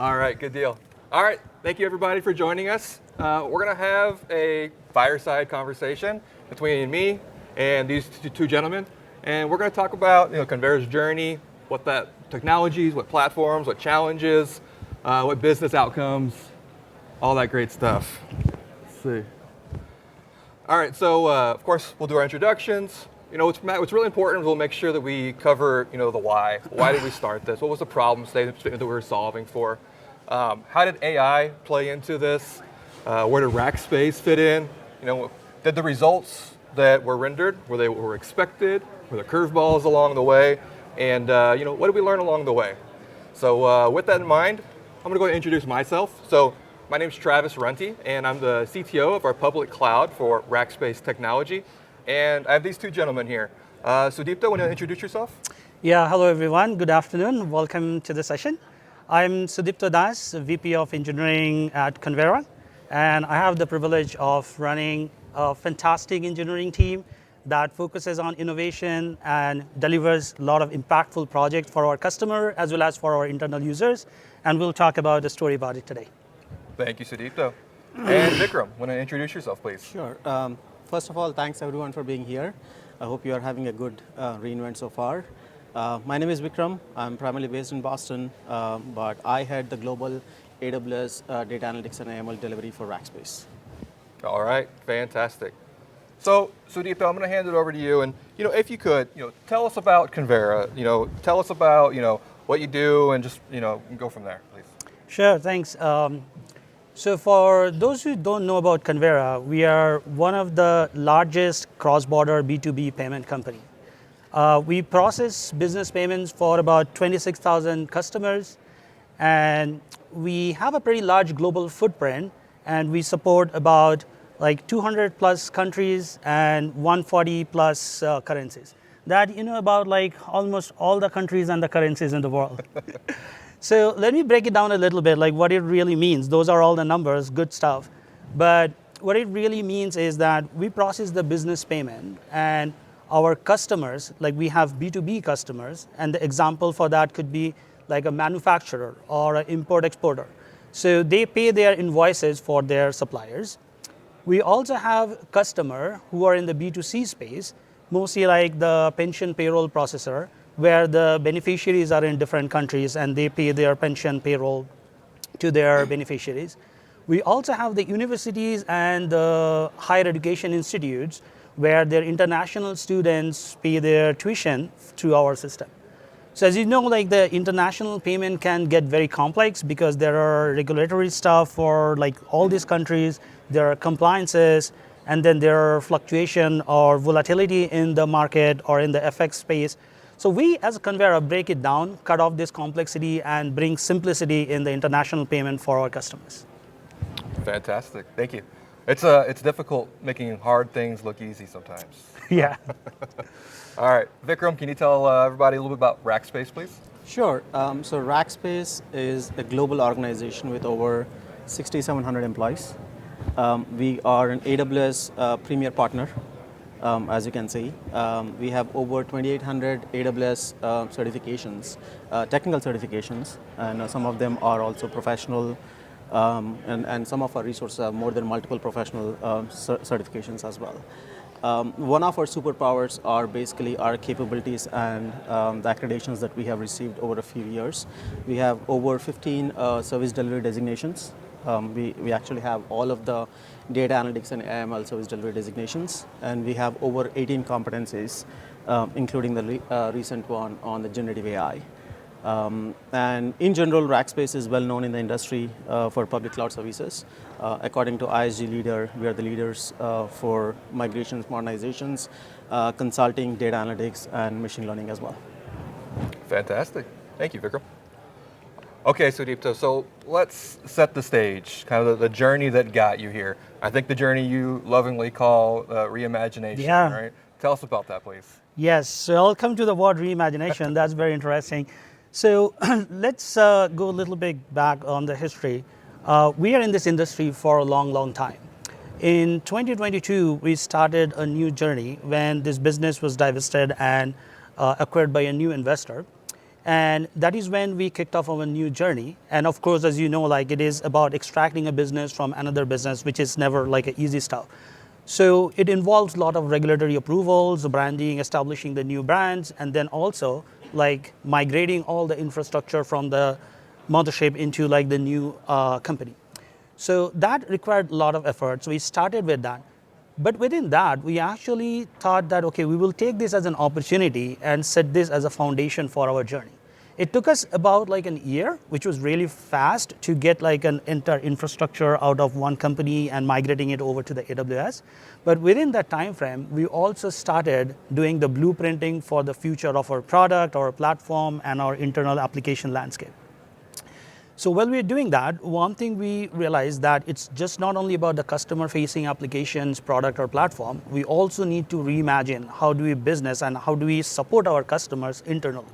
All right, good deal. All right, thank you everybody for joining us. We're going to have a fireside conversation between me and these two gentlemen, and we're going to talk about Convera's journey, what that technologies, what platforms, what challenges, what business outcomes, all that great stuff. Let's see. All right, so of course we'll do our introductions. What's really important is we'll make sure that we cover the why. Why did we start this? What was the problem statement that we were solving for? How did AI play into this? Where did Rackspace fit in? Did the results that were rendered, were they what were expected? Were there curveballs along the way? And what did we learn along the way? So with that in mind, I'm going to go ahead and introduce myself. So my name is Travis Runty, and I'm the CTO of our public cloud for Rackspace Technology. And I have these two gentlemen here. Sudipta, want to introduce yourself? Yeah, hello everyone. Good afternoon. Welcome to the session. I'm Sudipta Das, VP of Engineering at Convera, and I have the privilege of running a fantastic engineering team that focuses on innovation and delivers a lot of impactful projects for our customer as well as for our internal users. And we'll talk about a story about it today. Thank you, Sudipta. And Vikram, want to introduce yourself, please? Sure. First of all, thanks everyone for being here. I hope you are having a good reInvent so far. My name is Vikram. I'm primarily based in Boston, but I head the global AWS data analytics and AML delivery for Rackspace. All right, fantastic. So, Sudipta, I'm going to hand it over to you, and if you could, tell us about Convera. Tell us about what you do, and just go from there, please. Sure, thanks. So for those who don't know about Convera, we are one of the largest cross-border B2B payment company. We process business payments for about 26,000 customers, and we have a pretty large global footprint, and we support about 200 plus countries and 140 plus currencies. That about almost all the countries and the currencies in the world. So let me break it down a little bit, what it really means. Those are all the numbers, good stuff. But what it really means is that we process the business payment, and our customers, we have B2B customers, and the example for that could be like a manufacturer or an import-exporter. So they pay their invoices for their suppliers. We also have customers who are in the B2C space, mostly like the pension payroll processor, where the beneficiaries are in different countries and they pay their pension payroll to their beneficiaries. We also have the universities and the higher education institutes where their international students pay their tuition through our system. So as you know, the international payment can get very complex because there are regulatory stuff for all these countries, there are compliances, and then there are fluctuation or volatility in the market or in the FX space. So we, as Convera, break it down, cut off this complexity, and bring simplicity in the international payment for our customers. Fantastic, thank you. It's difficult making hard things look easy sometimes. Yeah. All right, Vikram, can you tell everybody a little bit about Rackspace, please? Sure. So Rackspace is a global organization with over 6,700 employees. We are an AWS premier partner. As you can see, we have over 2,800 AWS certifications, technical certifications, and some of them are also professional, and some of our resources have more than multiple professional certifications as well. One of our superpowers are basically our capabilities and the accreditations that we have received over a few years. We have over 15 service delivery designations. We actually have all of the data analytics and AML service delivery designations, and we have over 18 competencies, including the recent one on the generative AI. And in general, Rackspace is well known in the industry for public cloud services. According to ISG Leader, we are the leaders for migrations, modernizations, consulting, data analytics, and machine learning as well. Fantastic. Thank you, Vikram. Okay, Sudipta, so let's set the stage, kind of the journey that got you here. I think the journey you lovingly call reimagination, right? Tell us about that, please. Yes, so I'll come to the word reimagination. That's very interesting. So let's go a little bit back on the history. We are in this industry for a long, long time. In 2022, we started a new journey when this business was divested and acquired by a new investor. And that is when we kicked off our new journey. And of course, as you know, like it is about extracting a business from another business, which is never like an easy stuff. So it involves a lot of regulatory approvals, branding, establishing the new brands, and then also like migrating all the infrastructure from the mothership into like the new company. So that required a lot of effort. So we started with that. But within that, we actually thought that, okay, we will take this as an opportunity and set this as a foundation for our journey. It took us about like an year, which was really fast to get like an entire infrastructure out of one company and migrating it over to the AWS. But within that time frame, we also started doing the blueprinting for the future of our product, our platform, and our internal application landscape. So while we're doing that, one thing we realized that it's just not only about the customer-facing applications, product, or platform. We also need to reimagine how do we business and how do we support our customers internally.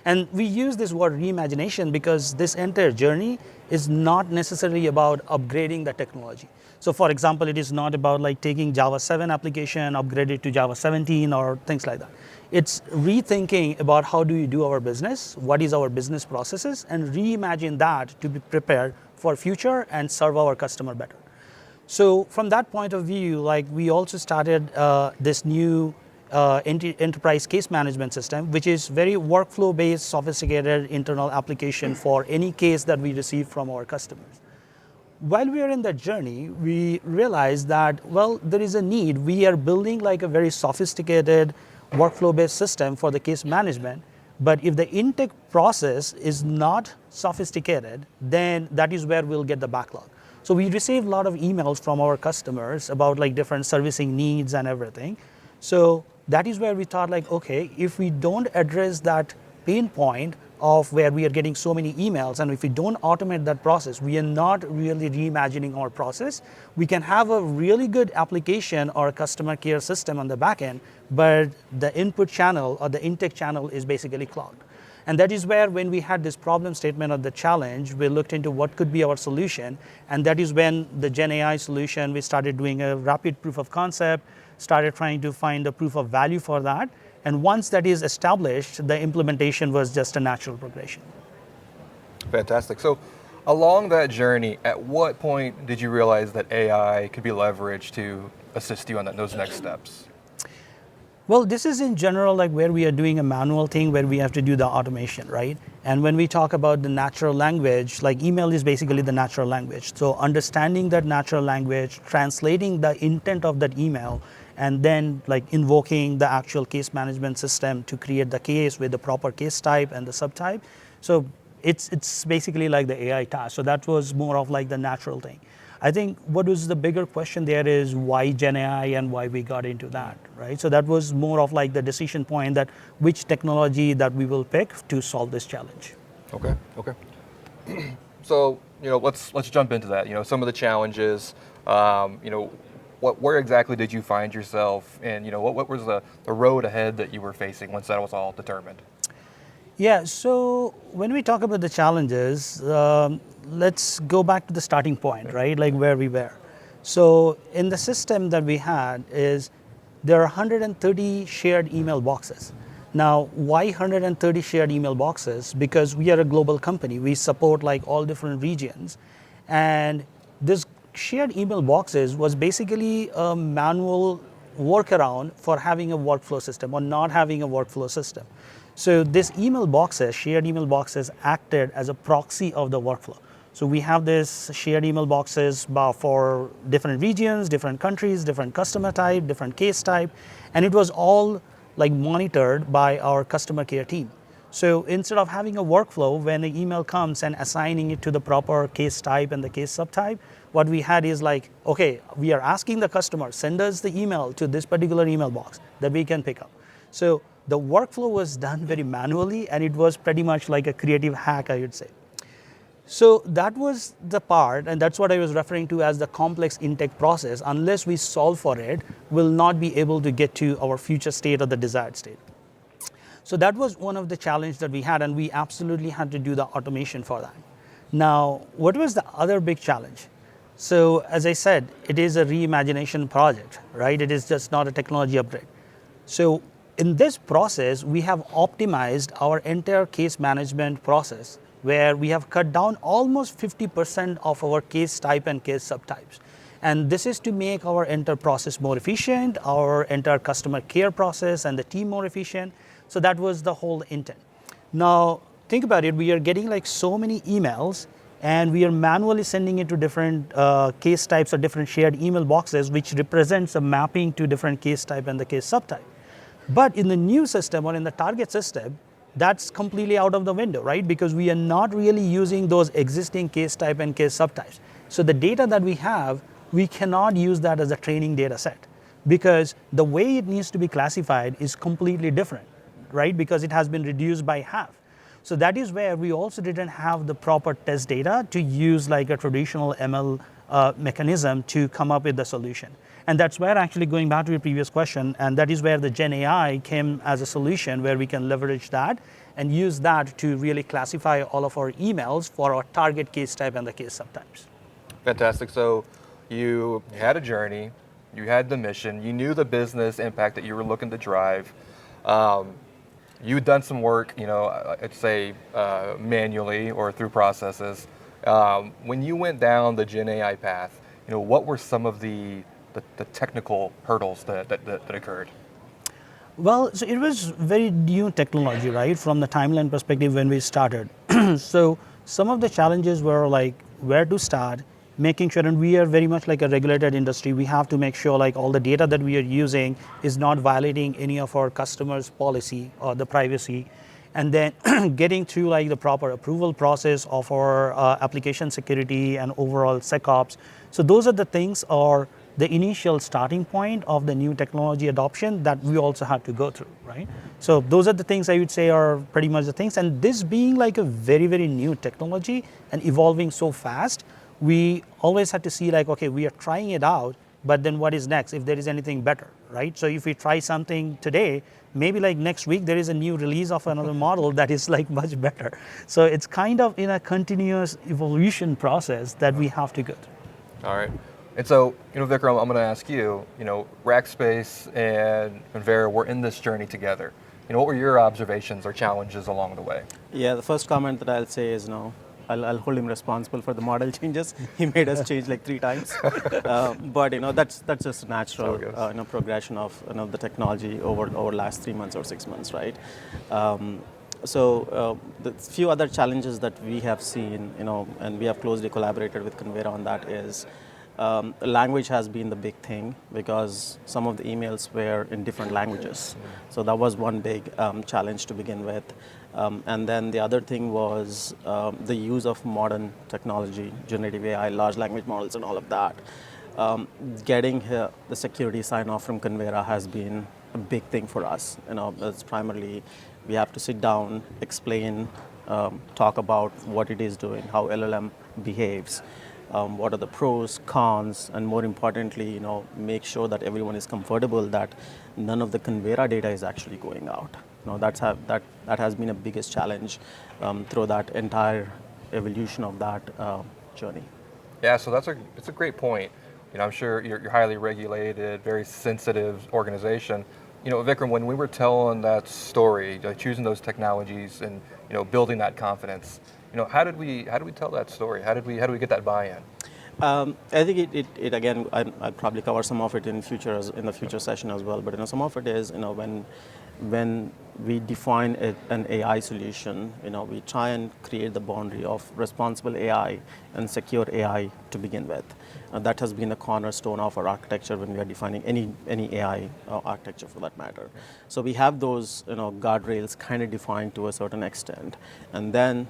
And we use this word reimagination because this entire journey is not necessarily about upgrading the technology. So for example, it is not about like taking Java 7 application, upgrade it to Java 17 or things like that. It's rethinking about how do we do our business, what is our business processes, and reimagine that to be prepared for future and serve our customer better. So from that point of view, like we also started this new enterprise case management system, which is very workflow-based, sophisticated internal application for any case that we receive from our customers. While we are in that journey, we realized that, well, there is a need. We are building like a very sophisticated workflow-based system for the case management, but if the intake process is not sophisticated, then that is where we'll get the backlog. So we received a lot of emails from our customers about like different servicing needs and everything. So that is where we thought like, okay, if we don't address that pain point of where we are getting so many emails, and if we don't automate that process, we are not really reimagining our process. We can have a really good application or a customer care system on the back end, but the input channel or the intake channel is basically clogged. And that is where when we had this problem statement of the challenge, we looked into what could be our solution. And that is when the Gen AI solution, we started doing a rapid proof of concept, started trying to find a proof of value for that. And once that is established, the implementation was just a natural progression. Fantastic. So along that journey, at what point did you realize that AI could be leveraged to assist you on those next steps? Well, this is in general like where we are doing a manual thing where we have to do the automation, right? And when we talk about the natural language, like email is basically the natural language. So understanding that natural language, translating the intent of that email, and then like invoking the actual case management system to create the case with the proper case type and the subtype. So it's basically like the AI task. So that was more of like the natural thing. I think what was the bigger question there is why Gen AI and why we got into that, right? So that was more of like the decision point that which technology that we will pick to solve this challenge. Okay. So let's jump into that. Some of the challenges. Where exactly did you find yourself, and what was the road ahead that you were facing once that was all determined? Yeah, so when we talk about the challenges, let's go back to the starting point, right? Like where we were. So in the system that we had is there are 130 shared email boxes. Now, why 130 shared email boxes? Because we are a global company. We support like all different regions. And this shared email boxes was basically a manual workaround for having a workflow system or not having a workflow system. So this email boxes, shared email boxes acted as a proxy of the workflow. So we have this shared email boxes for different regions, different countries, different customer type, different case type, and it was all like monitored by our customer care team. So instead of having a workflow when the email comes and assigning it to the proper case type and the case subtype, what we had is like, okay, we are asking the customer, send us the email to this particular email box that we can pick up. So the workflow was done very manually, and it was pretty much like a creative hack, I would say. So that was the part, and that's what I was referring to as the complex intake process. Unless we solve for it, we'll not be able to get to our future state or the desired state. So that was one of the challenges that we had, and we absolutely had to do the automation for that. Now, what was the other big challenge? So as I said, it is a reimagination project, right? It is just not a technology upgrade. So in this process, we have optimized our entire case management process, where we have cut down almost 50% of our case type and case subtypes. And this is to make our entire process more efficient, our entire customer care process and the team more efficient. So that was the whole intent. Now, think about it, we are getting like so many emails, and we are manually sending it to different case types or different shared email boxes, which represents a mapping to different case type and the case subtype. But in the new system or in the target system, that's completely out of the window, right? Because we are not really using those existing case type and case subtypes. So the data that we have, we cannot use that as a training data set, because the way it needs to be classified is completely different, right? Because it has been reduced by half. So that is where we also didn't have the proper test data to use like a traditional ML mechanism to come up with the solution. And that's where, actually going back to your previous question, and that is where the Gen AI came as a solution, where we can leverage that and use that to really classify all of our emails for our target case type and the case subtypes. Fantastic. So you had a journey, you had the mission, you knew the business impact that you were looking to drive. You'd done some work, I'd say manually or through processes. When you went down the Gen AI path, what were some of the technical hurdles that occurred? Well, so it was very new technology, right? From the timeline perspective when we started. So some of the challenges were like where to start, making sure, and we are very much like a regulated industry, we have to make sure like all the data that we are using is not violating any of our customers' policy or the privacy. And then getting through like the proper approval process of our application security and overall SecOps. So those are the things, or the initial starting point of the new technology adoption that we also had to go through, right? So those are the things I would say are pretty much the things. And this being like a very, very new technology and evolving so fast, we always had to see like, okay, we are trying it out, but then what is next if there is anything better, right? So if we try something today, maybe like next week there is a new release of another model that is like much better. So it's kind of in a continuous evolution process that we have to go through. All right. And so, Vikram, I'm going to ask you, Rackspace and Convera were in this journey together. What were your observations or challenges along the way? Yeah, the first comment that I'll say is I'll hold him responsible for the model changes. He made us change like 3 times, but that's just a natural progression of the technology over last 3 months or 6 months, right? So the few other challenges that we have seen, and we have closely collaborated with Convera on that is. Language has been the big thing, because some of the emails were in different languages. So that was one big challenge to begin with. And then the other thing was the use of modern technology, generative AI, large language models and all of that. Getting the security sign-off from Convera has been a big thing for us. It's primarily we have to sit down, explain, talk about what it is doing, how LLM behaves. What are the pros, cons, and more importantly, make sure that everyone is comfortable that none of the Convera data is actually going out. That has been a biggest challenge through that entire evolution of that journey. Yeah, so it's a great point. I'm sure you're highly regulated, very sensitive organization. Vikram, when we were telling that story, choosing those technologies and building that confidence, how did we tell that story? How did we get that buy-in? I think it again, I'll probably cover some of it in the future session as well. But some of it is when we define an AI solution, we try and create the boundary of responsible AI and secure AI to begin with. That has been the cornerstone of our architecture when we are defining any AI architecture for that matter. So we have those guardrails kind of defined to a certain extent, and then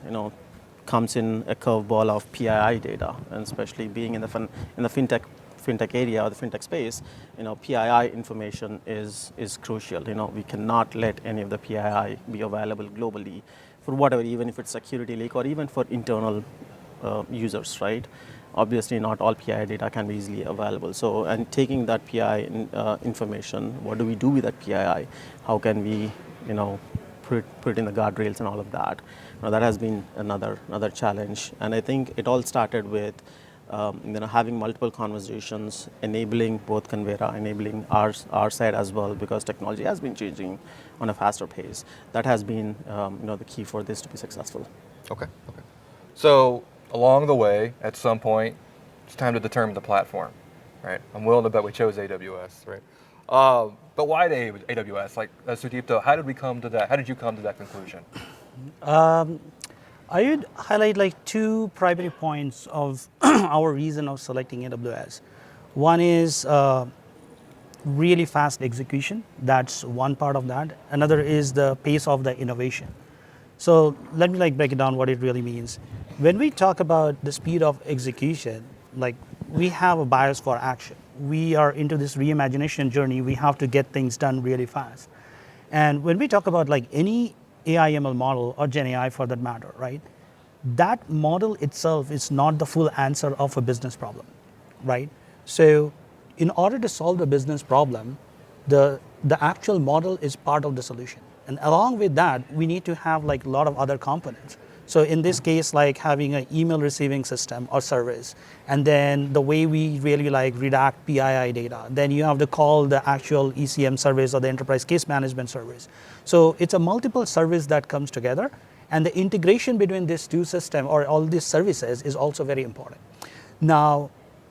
comes in a curveball of PII data, and especially being in the fintech area or the fintech space, PII information is crucial. We cannot let any of the PII be available globally for whatever, even if it's security leak or even for internal users, right? Obviously, not all PII data can be easily available. So, and taking that PII information, what do we do with that PII? How can we, put in the guardrails and all of that? That has been another challenge. And I think it all started with having multiple conversations, enabling both Convera, enabling our side as well, because technology has been changing on a faster pace. That has been the key for this to be successful. Okay. So along the way, at some point, it's time to determine the platform, right? I'm willing to bet we chose AWS, right? But why AWS? Like, Sudipto, how did we come to that? How did you come to that conclusion? I would highlight like two primary points of our reason of selecting AWS. One is really fast execution. That's one part of that. Another is the pace of the innovation. So let me break it down what it really means. When we talk about the speed of execution, we have a bias for action. We are into this reimagination journey. We have to get things done really fast. And when we talk about any AI ML model or Gen AI for that matter, right? That model itself is not the full answer of a business problem, right? So in order to solve the business problem, the actual model is part of the solution. And along with that, we need to have a lot of other components. So in this case, having an email receiving system or service, and then the way we really redact PII data, then you have to call the actual ECM service or the enterprise case management service. So it's a multiple service that comes together, and the integration between these two systems or all these services is also very important. Now,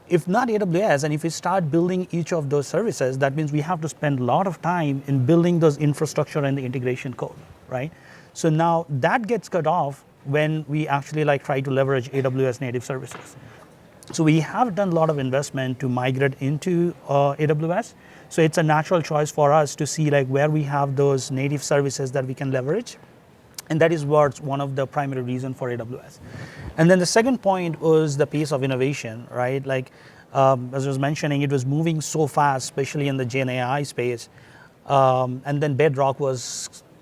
if not AWS, and if we start building each of those services, that means we have to spend a lot of time in building those infrastructure and the integration code, right? So now that gets cut off when we actually try to leverage AWS native services. So we have done a lot of investment to migrate into AWS. So it's a natural choice for us to see where we have those native services that we can leverage. And that is what's one of the primary reasons for AWS. And then the second point was the pace of innovation, right? As I was mentioning, it was moving so fast, especially in the Gen AI space. And then Bedrock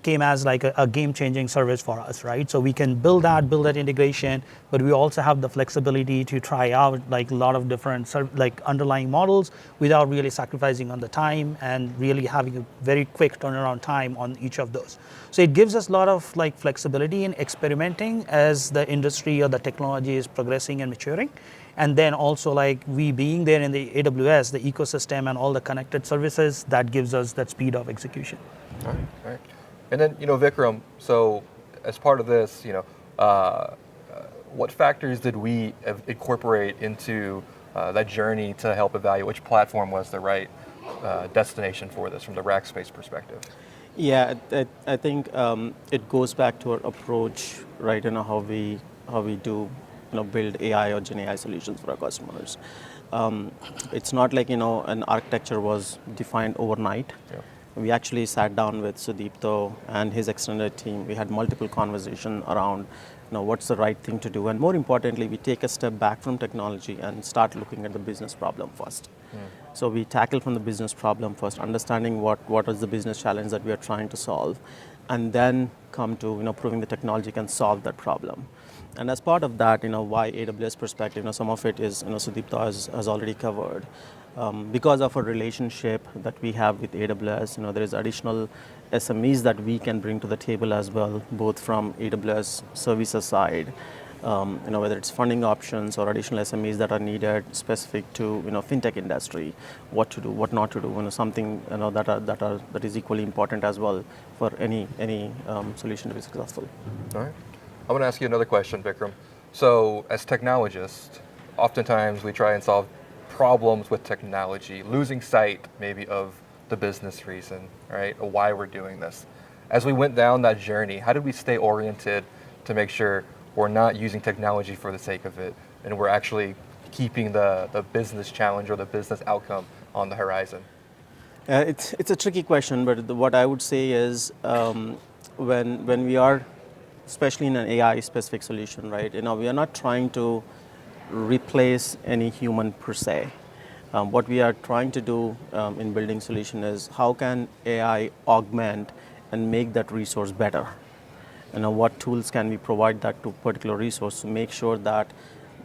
came as a game-changing service for us, right? So we can build that integration, but we also have the flexibility to try out a lot of different underlying models without really sacrificing on the time and really having a very quick turnaround time on each of those. So it gives us a lot of flexibility in experimenting as the industry or the technology is progressing and maturing. And then also we being there in the AWS, the ecosystem and all the connected services, that gives us that speed of execution. All right. And then, Vikram, so as part of this, what factors did we incorporate into that journey to help evaluate which platform was the right destination for this from the Rackspace perspective? Yeah, I think it goes back to our approach, right? How we do build AI or Gen AI solutions for our customers. It's not an architecture was defined overnight. Yeah. We actually sat down with Sudipto and his extended team. We had multiple conversations around what's the right thing to do. And more importantly, we take a step back from technology and start looking at the business problem first. So we tackle from the business problem first, understanding what is the business challenge that we are trying to solve, and then come to proving the technology can solve that problem. And as part of that, why AWS perspective, some of it is Sudipto has already covered. Because of a relationship that we have with AWS, there is additional SMEs that we can bring to the table as well, both from AWS services side, whether it's funding options or additional SMEs that are needed specific to fintech industry, what to do, what not to do, something that is equally important as well for any solution to be successful. All right. I want to ask you another question, Vikram. So as technologists, oftentimes we try and solve problems with technology, losing sight maybe of the business reason, right, or why we're doing this. As we went down that journey, how did we stay oriented to make sure we're not using technology for the sake of it, and we're actually keeping the business challenge or the business outcome on the horizon? It's a tricky question, but what I would say is when we are, especially in an AI-specific solution, right, we are not trying to replace any human per se. What we are trying to do in building solution is how can AI augment and make that resource better? What tools can we provide that to particular resource to make sure that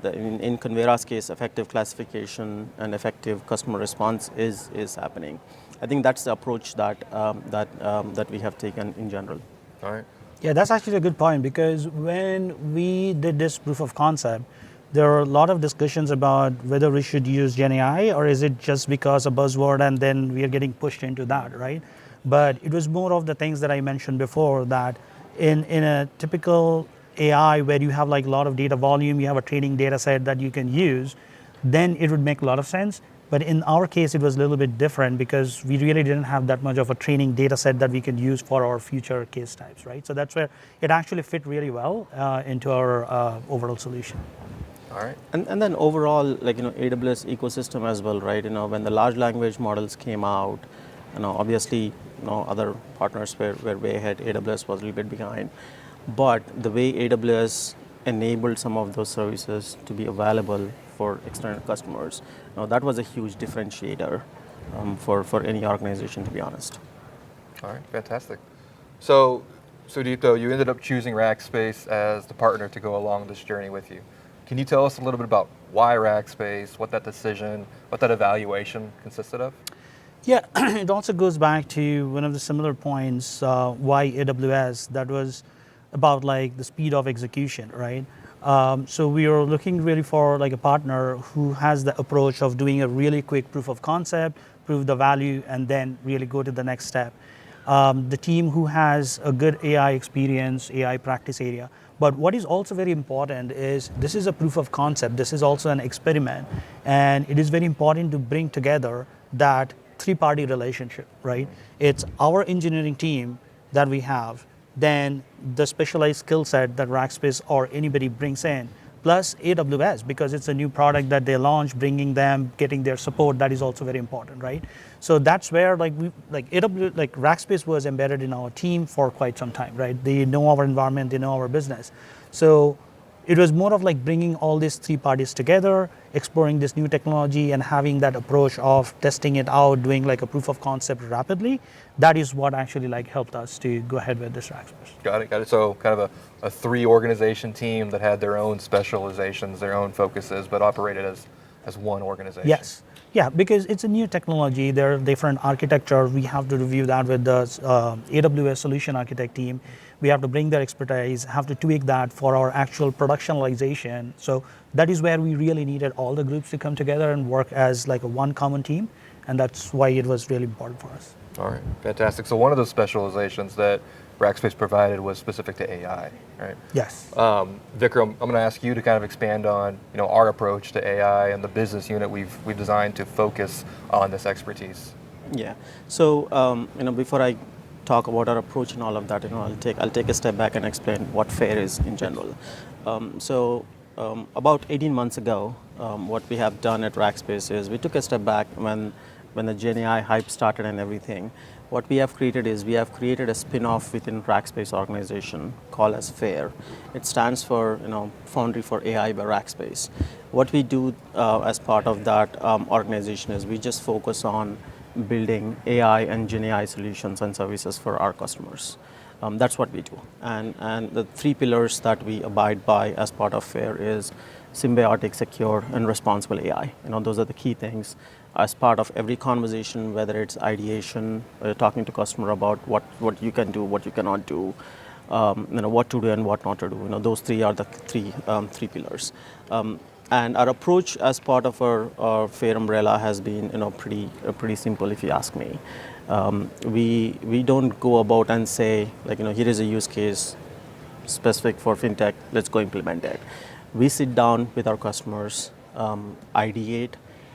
in Convera's case, effective classification and effective customer response is happening. I think that's the approach that we have taken in general. All right. Yeah, that's actually a good point, because when we did this proof of concept, there are a lot of discussions about whether we should use Gen AI or is it just because a buzzword and then we are getting pushed into that, right? But it was more of the things that I mentioned before that in a typical AI where you have like a lot of data volume, you have a training data set that you can use, then it would make a lot of sense. But in our case, it was a little bit different because we really didn't have that much of a training data set that we could use for our future case types, right? So that's where it actually fit really well into our overall solution. All right. And then overall, like, AWS ecosystem as well, right? When the large language models came out, obviously, other partners were way ahead. AWS was a little bit behind. But the way AWS enabled some of those services to be available for external customers, that was a huge differentiator for any organization, to be honest. All right, fantastic. So, Sudipto, you ended up choosing Rackspace as the partner to go along this journey with you. Can you tell us a little bit about why Rackspace, what that decision, what that evaluation consisted of? Yeah, it also goes back to one of the similar points, why AWS, that was about like the speed of execution, right? So we are looking really for like a partner who has the approach of doing a really quick proof of concept, prove the value, and then really go to the next step. The team who has a good AI experience, AI practice area. But what is also very important is this is a proof of concept. This is also an experiment. And it is very important to bring together that three-party relationship, right? It's our engineering team that we have, then the specialized skill set that Rackspace or anybody brings in, plus AWS, because it's a new product that they launch, bringing them, getting their support, that is also very important, right? So that's where Rackspace was embedded in our team for quite some time, right? They know our environment, they know our business. So it was more of like bringing all these three parties together, exploring this new technology and having that approach of testing it out, doing like a proof of concept rapidly. That is what actually like helped us to go ahead with this Rackspace. Got it. So kind of a three organization team that had their own specializations, their own focuses, but operated as one organization. Yes. Yeah, because it's a new technology. There are different architecture. We have to review that with the AWS solution architect team. We have to bring their expertise, have to tweak that for our actual productionalization. So that is where we really needed all the groups to come together and work as like a one common team. And that's why it was really important for us. All right, fantastic. So one of the specializations that Rackspace provided was specific to AI, right? Yes. Vikram, I'm going to ask you to kind of expand on our approach to AI and the business unit we've designed to focus on this expertise. Yeah. So before I talk about our approach and all of that, I'll take a step back and explain what FAIR is in general. About 18 months ago, what we have done at Rackspace is we took a step back when the Gen AI hype started and everything. What we have created is we have created a spin-off within Rackspace organization called as FAIR. It stands for Foundry for AI by Rackspace. What we do as part of that organization is we just focus on building AI and Gen AI solutions and services for our customers. That's what we do. And the three pillars that we abide by as part of FAIR is symbiotic, secure, and responsible AI. Those are the key things as part of every conversation, whether it's ideation, talking to customer about what you can do, what you cannot do, what to do and what not to do. Those three are the three pillars. And our approach as part of our FAIR umbrella has been pretty simple, if you ask me. We don't go about and say here is a use case specific for fintech, let's go implement it. We sit down with our customers, ideate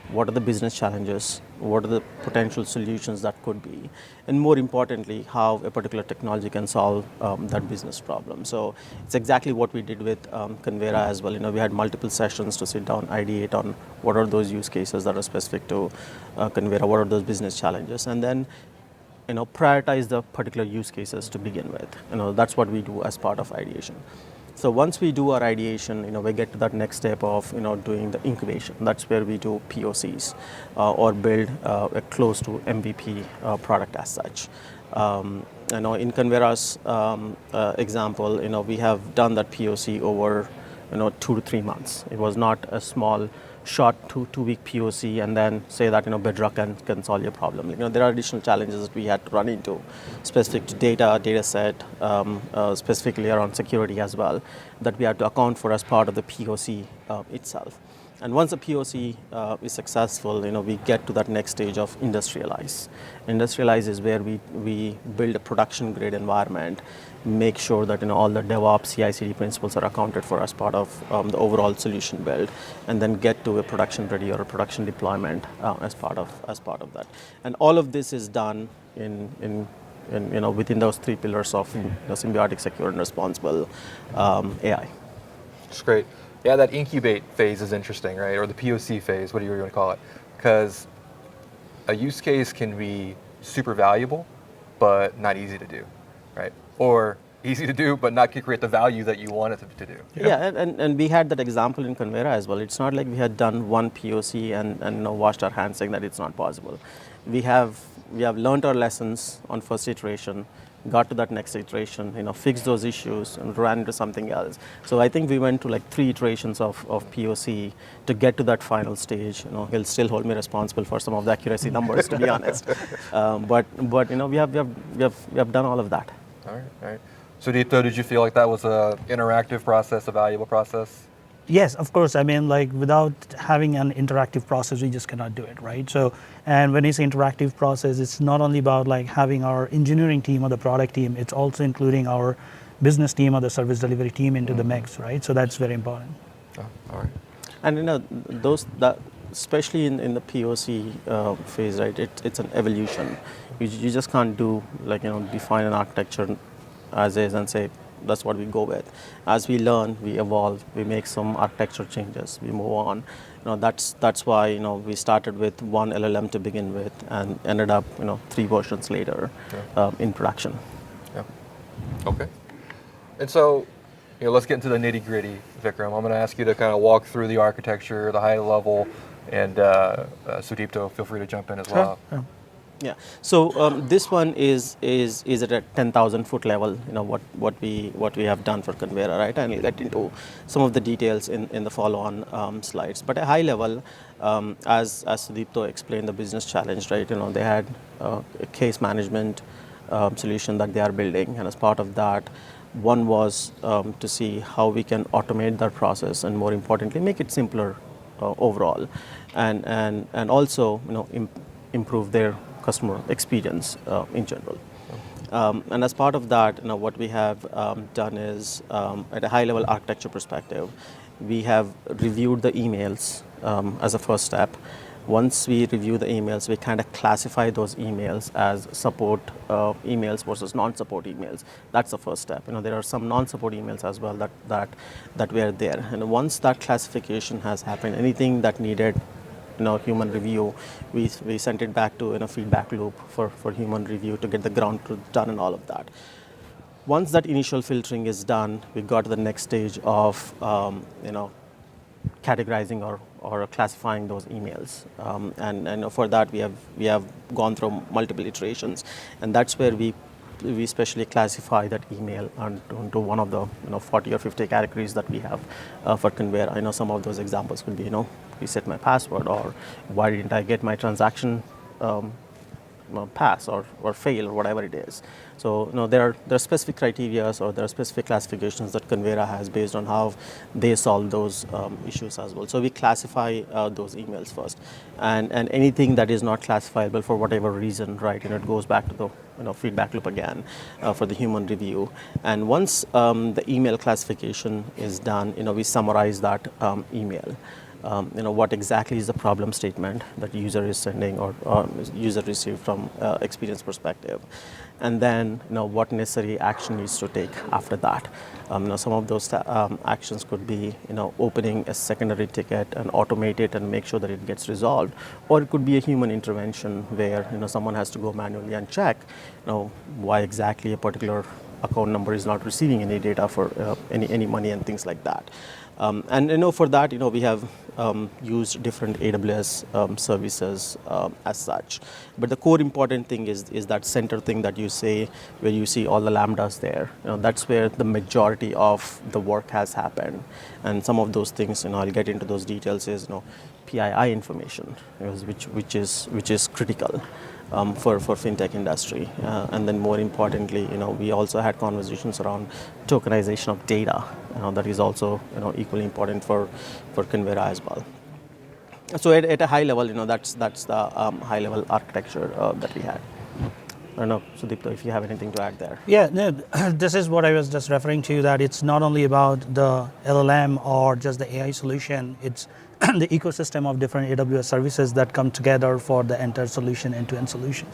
what are the business challenges, what are the potential solutions that could be, and more importantly, how a particular technology can solve that business problem. So it's exactly what we did with Convera as well. We had multiple sessions to sit down, ideate on what are those use cases that are specific to Convera, what are those business challenges, and then prioritize the particular use cases to begin with. That's what we do as part of ideation. So once we do our ideation, we get to that next step of doing the incubation. That's where we do POCs or build a close to MVP product as such. In Convera's example, we have done that POC over 2 to 3 months. It was not a small short two-week POC and then say that Bedrock can solve your problem. There are additional challenges that we had to run into, specific to data set, specifically around security as well, that we had to account for as part of the POC itself. And once the POC is successful, we get to that next stage of industrialize. Industrialize is where we build a production grade environment, make sure that all the DevOps CI/CD principles are accounted for as part of the overall solution build, and then get to a production ready or a production deployment as part of that. And all of this is done in within those three pillars of symbiotic, secure, and responsible AI. That's great. Yeah, that incubate phase is interesting, right? Or the POC phase, what do you want to call it? Because a use case can be super valuable, but not easy to do, right? Or easy to do, but not create the value that you want it to do. Yeah, and we had that example in Convera as well. It's not like we had done one POC and washed our hands saying that it's not possible. We have learned our lessons on first iteration, got to that next iteration, fixed those issues and ran into something else. So I think we went to like 3 iterations of POC to get to that final stage. He'll still hold me responsible for some of the accuracy numbers, to be honest. But we have done all of that. All right. So Deepto, did you feel like that was an interactive process, a valuable process? Yes, of course. I mean, like without having an interactive process, we just cannot do it, right? So, and when it's interactive process, it's not only about like having our engineering team or the product team, it's also including our business team or the service delivery team into the mix, right? So that's very important. Oh, all right. And especially in the POC phase, right? It's an evolution. You just can't do define an architecture as is and say that's what we go with. As we learn, we evolve, we make some architecture changes, we move on. That's why we started with one LLM to begin with and ended up 3 versions later in production. Yeah. Okay. And so let's get into the nitty gritty, Vikram. I'm going to ask you to kind of walk through the architecture, the high level, and Sudipto, feel free to jump in as well. Sure. Yeah. So this one is at a 10,000 foot level. What we have done for Convera, right? And we'll get into some of the details in the follow-on slides. But at a high level, as Sudipto explained, the business challenge, right? They had a case management solution that they are building, and as part of that, one was to see how we can automate that process, and more importantly, make it simpler overall, and also improve their customer experience in general. And as part of that, what we have done is, at a high-level architecture perspective, we have reviewed the emails as a first step. Once we review the emails, we kind of classify those emails as support emails versus non-support emails. That's the first step. There are some non-support emails as well that were there. And once that classification has happened, anything that needed human review, we sent it back to a feedback loop for human review to get the ground truth done and all of that. Once that initial filtering is done, we got to the next stage of categorizing or classifying those emails, and for that we have gone through multiple iterations, and that's where we specially classify that email into one of the 40 or 50 categories that we have for Convera. I know some of those examples could be reset my password, or why didn't I get my transaction pass or fail, or whatever it is. So there are specific criteria or there are specific classifications that Convera has based on how they solve those issues as well. So we classify those emails first, and anything that is not classifiable for whatever reason, right? It goes back to the feedback loop again for the human review. And once the email classification is done, we summarize that email. What exactly is the problem statement that user is sending or user received from experience perspective, and then what necessary action needs to take after that. Some of those actions could be opening a secondary ticket and automate it and make sure that it gets resolved, or it could be a human intervention where someone has to go manually and check why exactly a particular account number is not receiving any data for any money and things like that. And for that, we have used different AWS services as such. But the core important thing is that center thing that you say, where you see all the lambdas there. That's where the majority of the work has happened. And some of those things, I'll get into those details, is PII information, which is critical for fintech industry. And then more importantly, we also had conversations around tokenization of data. That is also equally important for Convera as well. So at a high level, that's the high level architecture that we had. I don't know, Sudipto, if you have anything to add there. Yeah, no, this is what I was just referring to, that it's not only about the LLM or just the AI solution, it's the ecosystem of different AWS services that come together for the entire solution, end-to-end solution.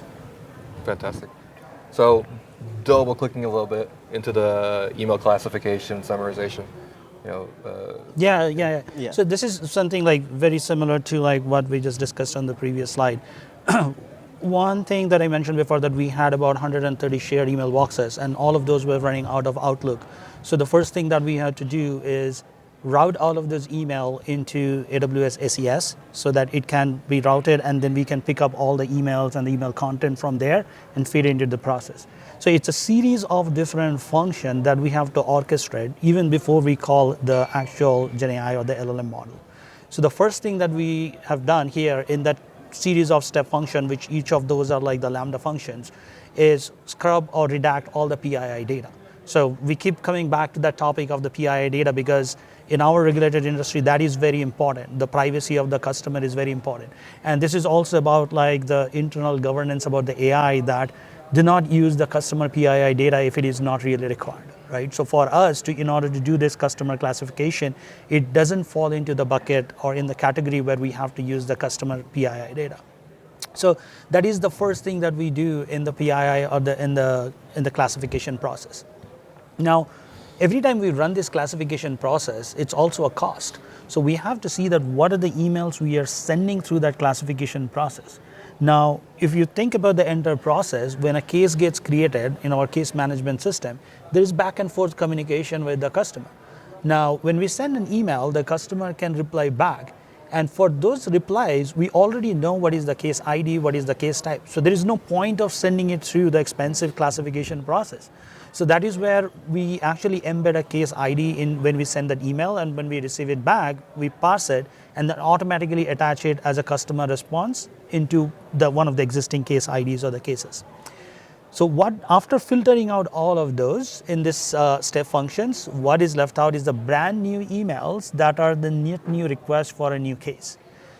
Fantastic. So double clicking a little bit into the email classification, summarization. Yeah. Yeah. So this is something like very similar to like what we just discussed on the previous slide. One thing that I mentioned before, that we had about 130 shared email boxes, and all of those were running out of Outlook. So the first thing that we had to do is route all of those email into AWS SES so that it can be routed, and then we can pick up all the emails and the email content from there and feed into the process. So it's a series of different functions that we have to orchestrate even before we call the actual GenAI or the LLM model. So the first thing that we have done here in that series of step function, which each of those are like the Lambda functions, is scrub or redact all the PII data. So we keep coming back to that topic of the PII data because in our regulated industry, that is very important. The privacy of the customer is very important. And this is also about like the internal governance about the AI, that do not use the customer PII data if it is not really required, right? So for us, in order to do this customer classification, it doesn't fall into the bucket or in the category where we have to use the customer PII data. So that is the first thing that we do in the PII or in the classification process. Now, every time we run this classification process, it's also a cost. So we have to see that what are the emails we are sending through that classification process. Now, if you think about the entire process, when a case gets created in our case management system, there is back and forth communication with the customer. Now, when we send an email, the customer can reply back. And for those replies, we already know what is the case ID, what is the case type. So there is no point of sending it through the expensive classification process. So that is where we actually embed a case ID in when we send that email, and when we receive it back, we parse it and then automatically attach it as a customer response into one of the existing case IDs or the cases. So after filtering out all of those in this step functions, what is left out is the brand new emails that are the new request for a new case.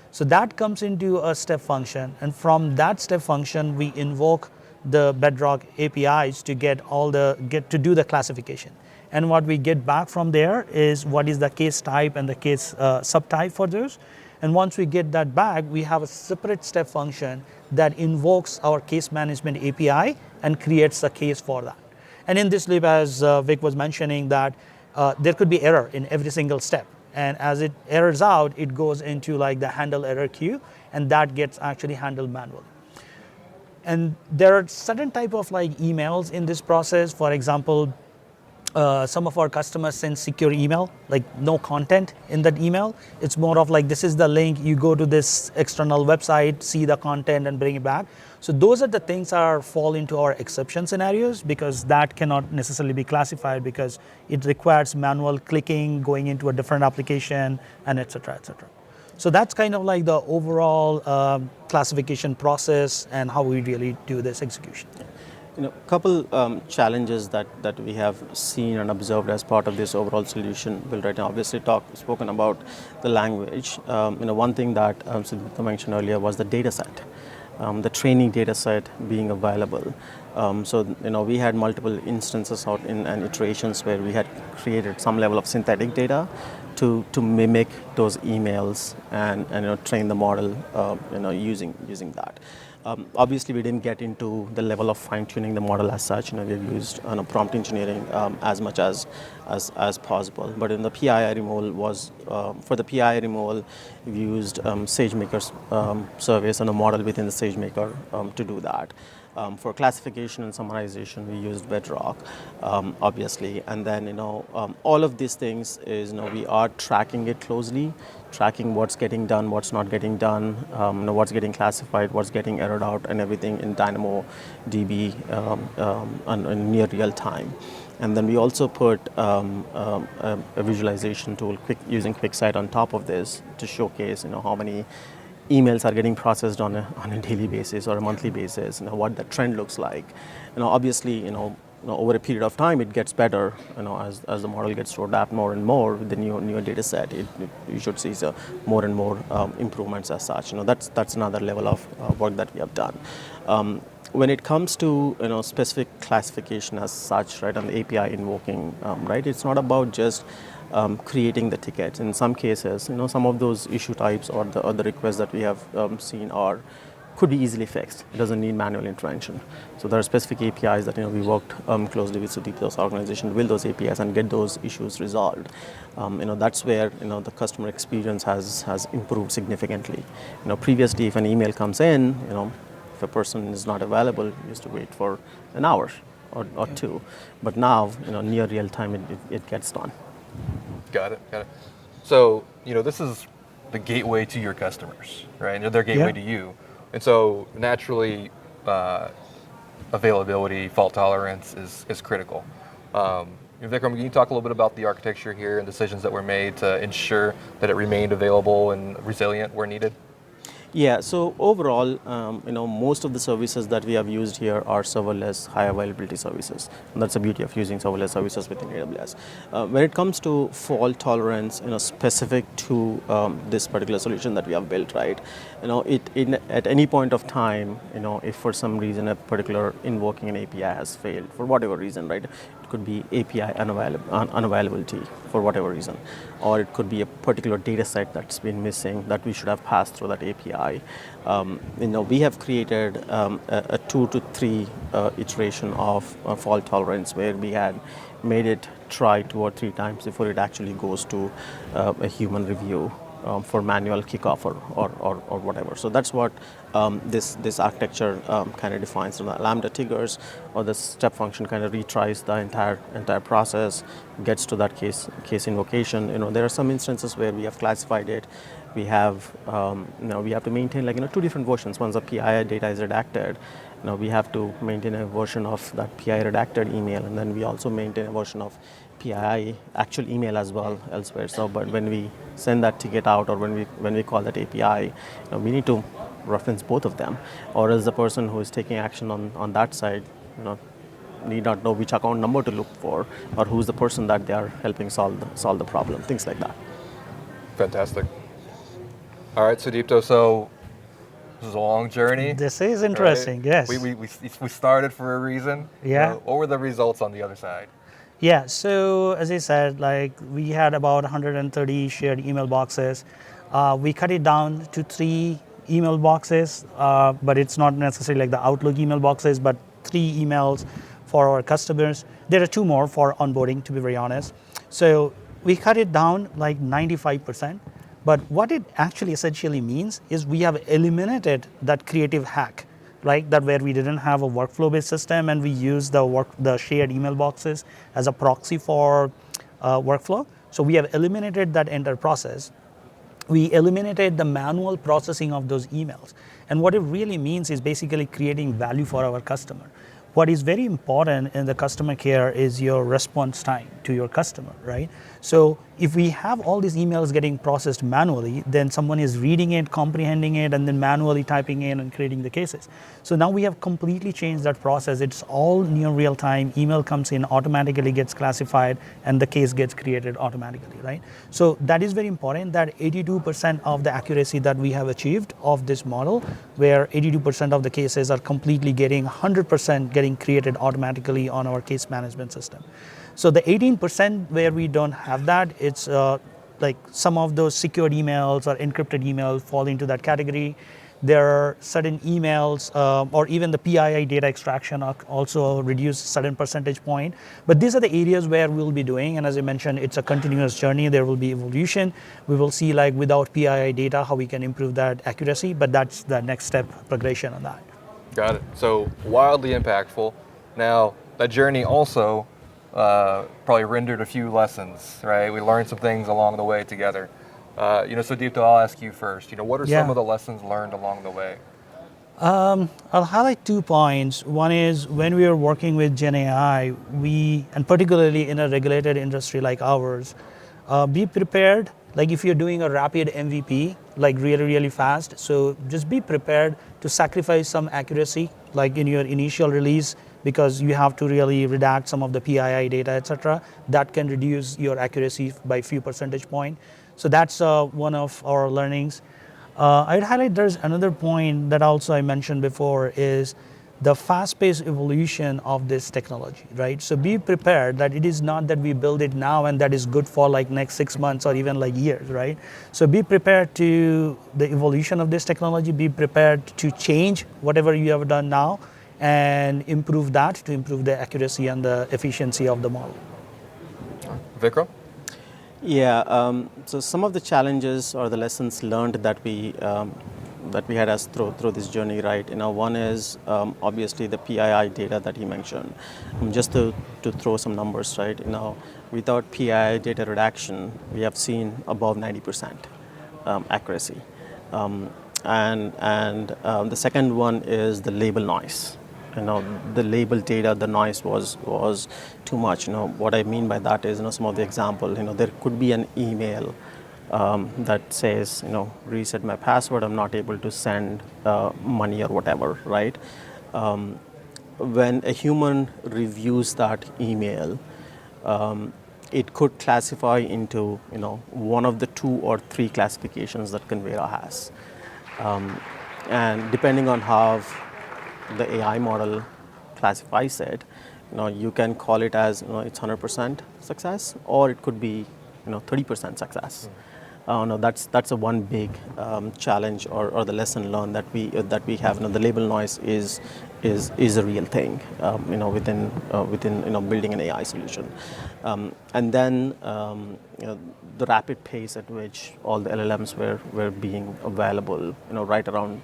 So that comes into a step function, and from that step function, we invoke the Bedrock APIs to get to do the classification. And what we get back from there is what is the case type and the case subtype for those. And once we get that back, we have a separate step function that invokes our case management API and creates a case for that. And in this loop, as Vic was mentioning, that there could be error in every single step. And as it errors out, it goes into like the handle error queue, and that gets actually handled manually. And there are certain type of like emails in this process. For example, some of our customers send secure email, like no content in that email. It's more of like, this is the link, you go to this external website, see the content and bring it back. So those are the things that fall into our exception scenarios, because that cannot necessarily be classified because it requires manual clicking, going into a different application, and et cetera, et cetera. So that's kind of like the overall classification process and how we really do this execution. A couple challenges that we have seen and observed as part of this overall solution. We'll right now obviously spoken about the language. One thing that Siddhartha mentioned earlier was the data set, the training data set being available. So we had multiple instances out and iterations where we had created some level of synthetic data to mimic those emails and train the model using that. Obviously, we didn't get into the level of fine-tuning the model as such. We've used prompt engineering as much as possible. But in the PII removal for the PII removal, we used SageMaker's service and a model within the SageMaker to do that. For classification and summarization, we used Bedrock, obviously. And then, all of these things is, we are tracking it closely, tracking what's getting done, what's not getting done, what's getting classified, what's getting errored out, and everything in DynamoDB in near real time. And then we also put a visualization tool using QuickSight on top of this to showcase, how many emails are getting processed on a daily basis or a monthly basis, what the trend looks like. Obviously, over a period of time, it gets better, as the model gets to adapt more and more with the newer data set. You should see more and more improvements as such. That's another level of work that we have done. When it comes to specific classification as such, right, and the API invoking, right, it's not about just creating the tickets. In some cases, some of those issue types or the requests that we have seen could be easily fixed. It doesn't need manual intervention. So there are specific APIs that we worked closely with Sudipto's organization to build those APIs and get those issues resolved. That's where the customer experience has improved significantly. Previously, if an email comes in, if a person is not available, you used to wait for an hour or two. But now, near real time, it gets done. Got it. So, this is the gateway to your customers, right? And their gateway to you. And so naturally, availability, fault tolerance is critical. Vikram, can you talk a little bit about the architecture here and decisions that were made to ensure that it remained available and resilient where needed? Yeah, so overall, most of the services that we have used here are serverless, high availability services. And that's the beauty of using serverless services within AWS. When it comes to fault tolerance, specific to this particular solution that we have built, right? At any point of time, if for some reason a particular invoking an API has failed, for whatever reason, right? It could be API unavailability for whatever reason, or it could be a particular data set that's been missing that we should have passed through that API. We have created a 2 to 3 iteration of fault tolerance where we had made it try 2 or 3 times before it actually goes to a human review for manual kickoff or whatever. So that's what this architecture kind of defines. So the Lambda triggers or the step function kind of retries the entire process, gets to that case invocation. There are some instances where we have classified it. We have we have to maintain 2 different versions. Once the PII data is redacted, we have to maintain a version of that PII redacted email, and then we also maintain a version of PII actual email as well elsewhere. So, but when we send that ticket out or when we call that API, we need to reference both of them, or else the person who is taking action on that side, need not know which account number to look for, or who's the person that they are helping solve the problem, things like that. Fantastic. All right, Sudipto, so this is a long journey. This is interesting, right? Yes. We started for a reason. Yeah. What were the results on the other side? Yeah, so as I said, we had about 130 shared email boxes. We cut it down to 3 email boxes, but it's not necessarily like the Outlook email boxes, but 3 emails for our customers. There are 2 more for onboarding, to be very honest. So we cut it down like 95%. But what it actually essentially means is we have eliminated that creative hack, right? That where we didn't have a workflow-based system and we use the shared email boxes as a proxy for workflow. So we have eliminated that entire process. We eliminated the manual processing of those emails. And what it really means is basically creating value for our customer. What is very important in the customer care is your response time to your customer, right? So if we have all these emails getting processed manually, then someone is reading it, comprehending it, and then manually typing in and creating the cases. So now we have completely changed that process. It's all near real time. Email comes in, automatically gets classified, and the case gets created automatically, right? So that is very important, that 82% of the accuracy that we have achieved of this model, where 82% of the cases are completely getting 100% getting created automatically on our case management system. So the 18% where we don't have that, it's like some of those secured emails or encrypted emails fall into that category. There are certain emails or even the PII data extraction are also reduced certain percentage point. But these are the areas where we'll be doing. And as I mentioned, it's a continuous journey. There will be evolution. We will see without PII data how we can improve that accuracy. But that's the next step progression on that. Got it. So wildly impactful. Now, that journey also probably rendered a few lessons, right? We learned some things along the way together. So Deepto, I'll ask you first. What are some of the lessons learned along the way? I'll highlight 2 points. One is when we are working with Gen AI, and particularly in a regulated industry like ours, be prepared. Like if you're doing a rapid MVP, like really, really fast, so just be prepared to sacrifice some accuracy, like in your initial release, because you have to really redact some of the PII data, etc. That can reduce your accuracy by a few percentage points. So that's one of our learnings. I'd highlight there's another point that also I mentioned before is the fast-paced evolution of this technology, right? So be prepared that it is not that we build it now and that is good for like next 6 months or even like years, right? So be prepared to the evolution of this technology, be prepared to change whatever you have done now and improve that to improve the accuracy and the efficiency of the model. Vikram? Yeah, so some of the challenges or the lessons learned that we had as through this journey, right? One is obviously the PII data that he mentioned. Just to throw some numbers, right? Without PII data redaction, we have seen above 90% accuracy, and the second one is the label noise. The label data, the noise was too much. What I mean by that is, some of the example, there could be an email that says, reset my password, I'm not able to send money or whatever, right? When a human reviews that email, it could classify into, one of the 2 or 3 classifications that Convera has. And depending on how the AI model classifies it, you can call it as, it's 100% success, or it could be, 30% success. That's a one big challenge or the lesson learned that we have. The label noise is a real thing, within building an AI solution, and then the rapid pace at which all the LLMs were being available, right around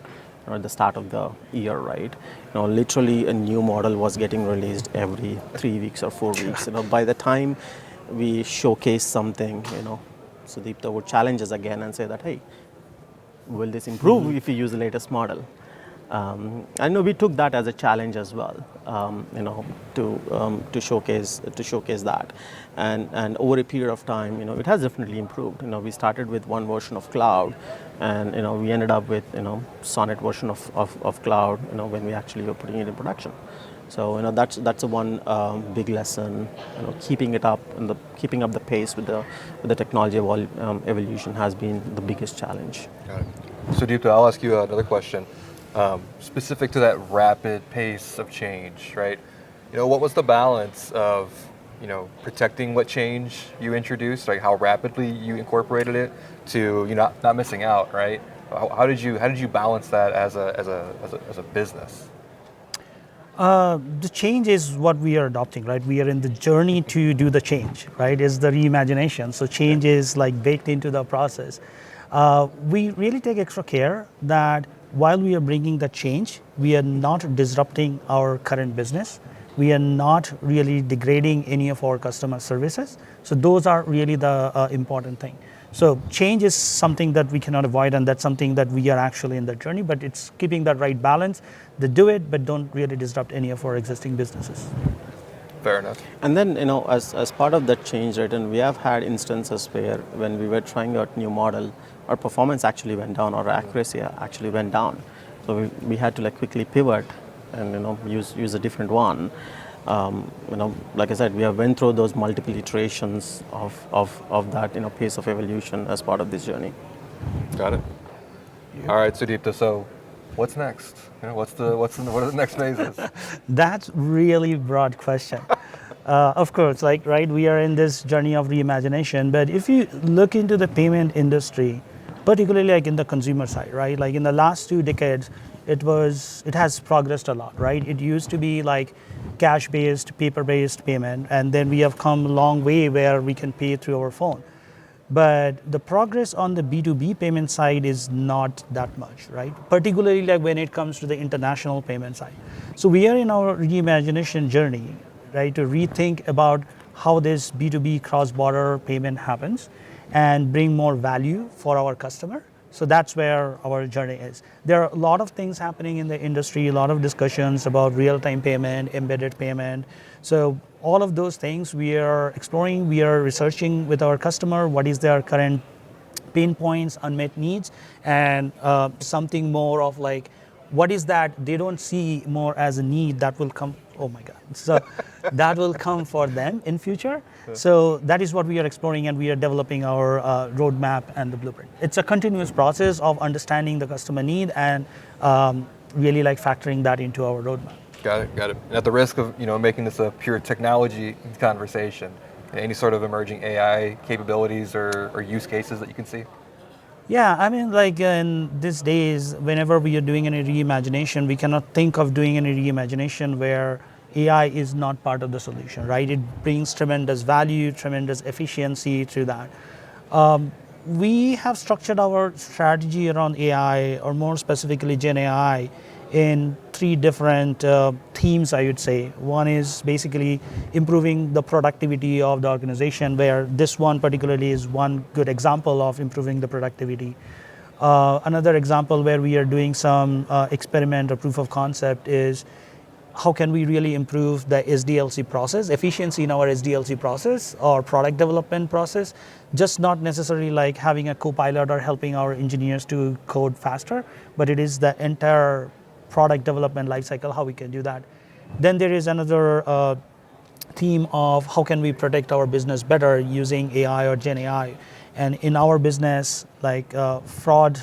at the start of the year, right? Literally a new model was getting released every 3 weeks or 4 weeks. By the time we showcase something, Sudeepta would challenge us again and say that, hey, will this improve if you use the latest model? I know we took that as a challenge as well, to showcase that, and over a period of time, it has definitely improved. We started with one version of cloud, and we ended up with Sonnet version of cloud. When we actually were putting it in production. So that's a one big lesson. Keeping up the pace with the technology evolution has been the biggest challenge. Got it. So Deepta, I'll ask you another question. Specific to that rapid pace of change, right? What was the balance of, protecting what change you introduced, like how rapidly you incorporated it, to not missing out, right? How did you balance that as a business? The change is what we are adopting, right? We are in the journey to do the change, right? It's the reimagination. So change is like baked into the process. We really take extra care that while we are bringing the change, we are not disrupting our current business. We are not really degrading any of our customer services. So those are really the important thing. So change is something that we cannot avoid, and that's something that we are actually in the journey, but it's keeping that right balance. They do it, but don't really disrupt any of our existing businesses. Fair enough. And then, as part of that change, right, and we have had instances where when we were trying out new model, our performance actually went down, our accuracy actually went down. So we had to quickly pivot and use a different one. Like I said, we have went through those multiple iterations of that pace of evolution as part of this journey. Got it. All right, Sudeepta. So, what's next? What are the next phases? That's really broad question. Of course, right, we are in this journey of reimagination. But if you look into the payment industry, particularly in the consumer side, right? Like in the last 2 decades, it has progressed a lot, right? It used to be cash-based, paper-based payment, and then we have come a long way where we can pay through our phone. But the progress on the B2B payment side is not that much, right? Particularly like when it comes to the international payment side. So we are in our reimagination journey, right, to rethink about how this B2B cross-border payment happens and bring more value for our customer. So that's where our journey is. There are a lot of things happening in the industry, a lot of discussions about real-time payment, embedded payment. So all of those things we are exploring, we are researching with our customer, what is their current pain points, unmet needs, and something more of like, what is that they don't see more as a need that will come, oh my God. So that will come for them in future. So that is what we are exploring, and we are developing our roadmap and the blueprint. It's a continuous process of understanding the customer need and really like factoring that into our roadmap. Got it, got it. And at the risk of making this a pure technology conversation, any sort of emerging AI capabilities or use cases that you can see? Yeah, I mean, like in these days, whenever we are doing any reimagination, we cannot think of doing any reimagination where AI is not part of the solution, right? It brings tremendous value, tremendous efficiency through that. We have structured our strategy around AI, or more specifically Gen AI, in three different themes, I would say. One is basically improving the productivity of the organization, where this one particularly is one good example of improving the productivity. Another example where we are doing some experiment or proof of concept is how can we really improve the SDLC process, efficiency in our SDLC process or product development process, just not necessarily like having a co-pilot or helping our engineers to code faster, but it is the entire product development lifecycle, how we can do that. Then there is another theme of how can we protect our business better using AI or Gen AI. And in our business, like fraud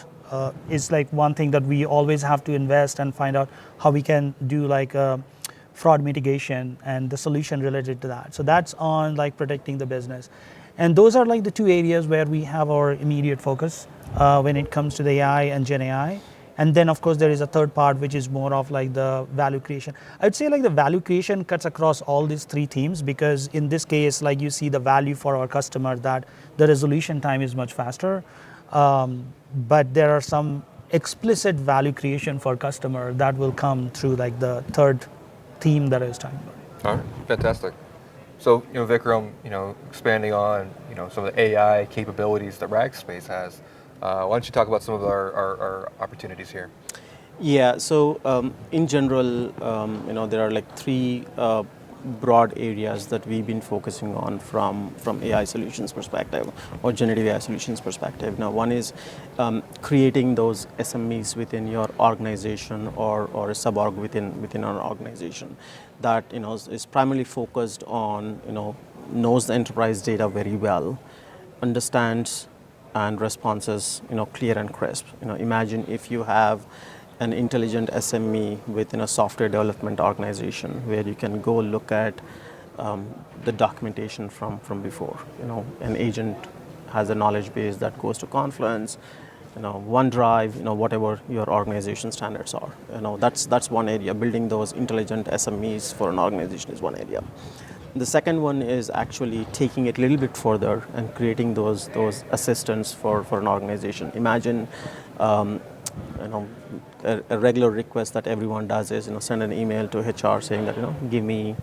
is like one thing that we always have to invest and find out how we can do like fraud mitigation and the solution related to that. So that's on like protecting the business. And those are like the two areas where we have our immediate focus when it comes to the AI and Gen AI. And then of course there is a third part which is more of like the value creation. I'd say like the value creation cuts across all these three themes, because in this case, like you see the value for our customer that the resolution time is much faster. But there are some explicit value creation for customer that will come through like the third theme that I was talking about. All right, fantastic. So, Vikram, expanding on, some of the AI capabilities that Rackspace has, why don't you talk about some of our opportunities here? Yeah, so in general, there are like three broad areas that we've been focusing on from AI solutions perspective or generative AI solutions perspective. Now, one is creating those SMEs within your organization or a sub-org within our organization that is primarily focused on knows the enterprise data very well, understands and responses clear and crisp. Imagine if you have an intelligent SME within a software development organization where you can go look at the documentation from before. An agent has a knowledge base that goes to Confluence, OneDrive, whatever your organization standards are. That's one area. Building those intelligent SMEs for an organization is one area. The second one is actually taking it a little bit further and creating those assistants for an organization. Imagine a regular request that everyone does is send an email to HR saying that give me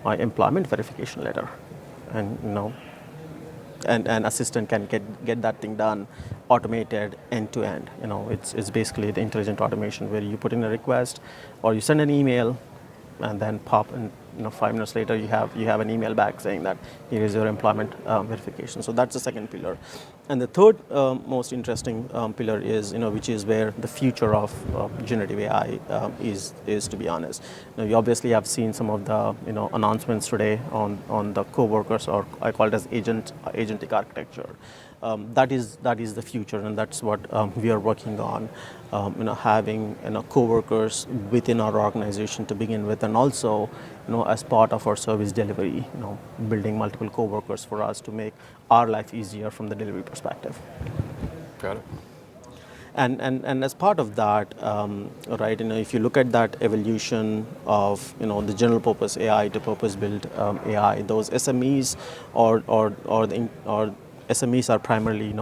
my employment verification letter, and and an assistant can get that thing done automated end to end. It's basically the intelligent automation where you put in a request or you send an email and then pop, and 5 minutes later you have an email back saying that here is your employment verification. So that's the second pillar. And the third most interesting pillar is which is where the future of generative AI is, to be honest. You obviously have seen some of the announcements today on the co-workers, or I call it as agentic architecture. That is the future, and that's what we are working on. Having co-workers within our organization to begin with, and also as part of our service delivery, building multiple co-workers for us to make our life easier from the delivery perspective. Got it. And as part of that, right, if you look at that evolution of the general purpose AI to purpose built AI, those SMEs or SMEs are primarily,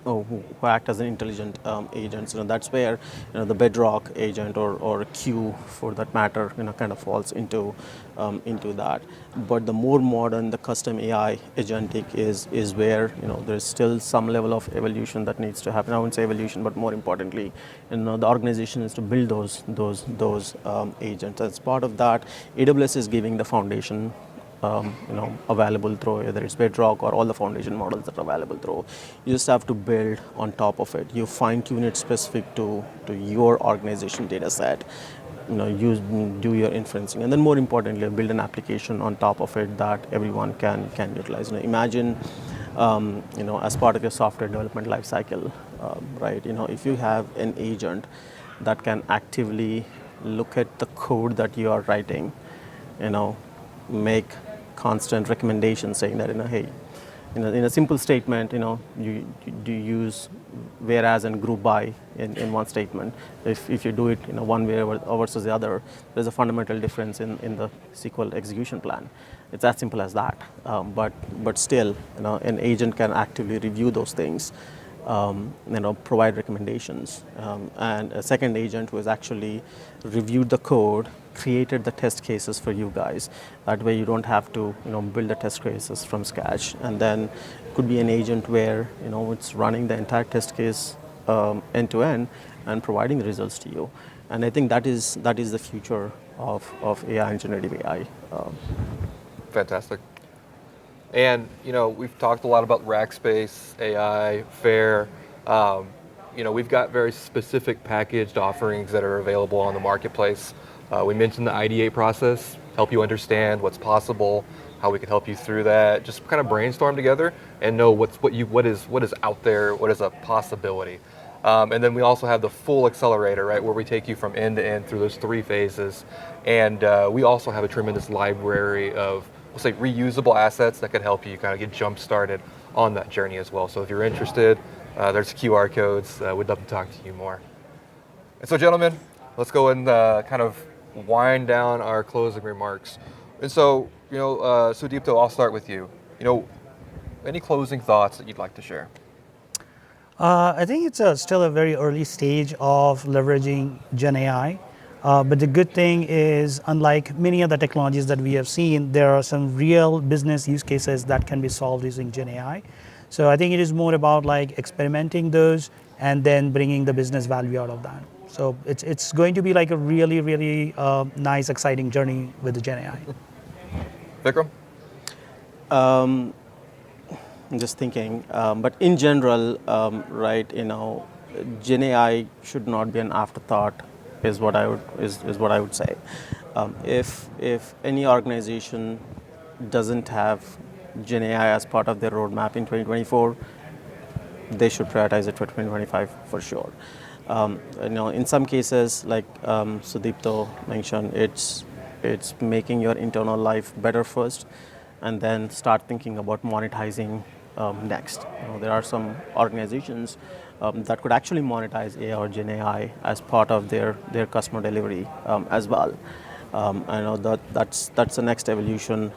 who act as an intelligent agents. That's where the Bedrock agent or Q, for that matter, kind of falls into that. But the more modern, the custom AI agentic is where there's still some level of evolution that needs to happen. I wouldn't say evolution, but more importantly, the organization is to build those agents. As part of that, AWS is giving the foundation available through whether it's Bedrock or all the foundation models that are available through. You just have to build on top of it. You fine tune it specific to your organization data set. Do your inferencing, and then more importantly, build an application on top of it that everyone can utilize. Imagine, as part of your software development lifecycle, right? If you have an agent that can actively look at the code that you are writing, make constant recommendations saying that, hey, in a simple statement, you use whereas and group by in one statement. If you do it one way versus the other, there's a fundamental difference in the SQL execution plan. It's as simple as that. But still, an agent can actively review those things, provide recommendations, and a second agent who has actually reviewed the code, created the test cases for you guys. That way you don't have to build the test cases from scratch. And then it could be an agent where it's running the entire test case end to end and providing the results to you. And I think that is the future of AI and generative AI. Fantastic. And we've talked a lot about Rackspace, AI, FAIR. We've got very specific packaged offerings that are available on the marketplace. We mentioned the IDA process, help you understand what's possible, how we can help you through that. Just kind of brainstorm together and know what is out there, what is a possibility. And then we also have the full accelerator, right, where we take you from end to end through those 3 phases. And we also have a tremendous library of, we'll say, reusable assets that can help you kind of get jump started on that journey as well. So if you're interested, there's QR codes. We'd love to talk to you more. And so, gentlemen, let's go and kind of wind down our closing remarks. And so, Sudipto, I'll start with you. Any closing thoughts that you'd like to share? I think it's still a very early stage of leveraging Gen AI. But the good thing is, unlike many other technologies that we have seen, there are some real business use cases that can be solved using Gen AI. So I think it is more about experimenting those and then bringing the business value out of that. So it's going to be a really, really nice, exciting journey with the Gen AI. Vikram? I'm just thinking, but in general, right, Gen AI should not be an afterthought, is what I would say. If any organization doesn't have Gen AI as part of their roadmap in 2024, they should prioritize it for 2025 for sure. In some cases, like Sudipto mentioned, it's making your internal life better first, and then start thinking about monetizing next. There are some organizations that could actually monetize AI or Gen AI as part of their customer delivery as well. I know that's the next evolution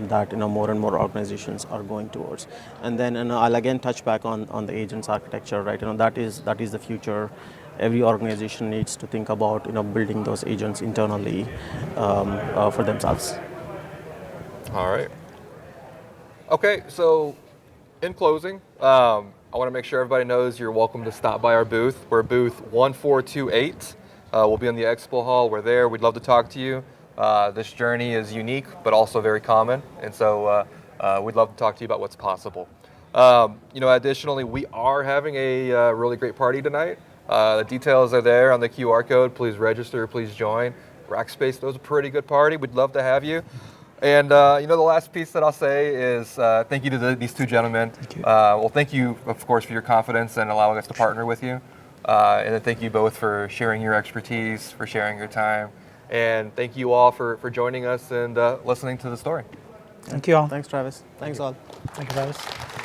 that more and more organizations are going towards. And then I'll again touch back on the agents architecture, right? That is the future. Every organization needs to think about building those agents internally for themselves. All right. Okay, so in closing, I want to make sure everybody knows you're welcome to stop by our booth. We're booth 1428. We'll be in the expo hall. We're there. We'd love to talk to you. This journey is unique, but also very common. And so we'd love to talk to you about what's possible. Additionally, we are having a really great party tonight. The details are there on the QR code. Please register. Please join. Rackspace throws a pretty good party. We'd love to have you. And the last piece that I'll say is thank you to these 2 gentlemen. Thank you. Well, thank you, of course, for your confidence and allowing us to partner with you. And then thank you both for sharing your expertise, for sharing your time. And thank you all for joining us and listening to the story. Thank you all. Thanks, Travis. Thanks all. Thank you, Travis.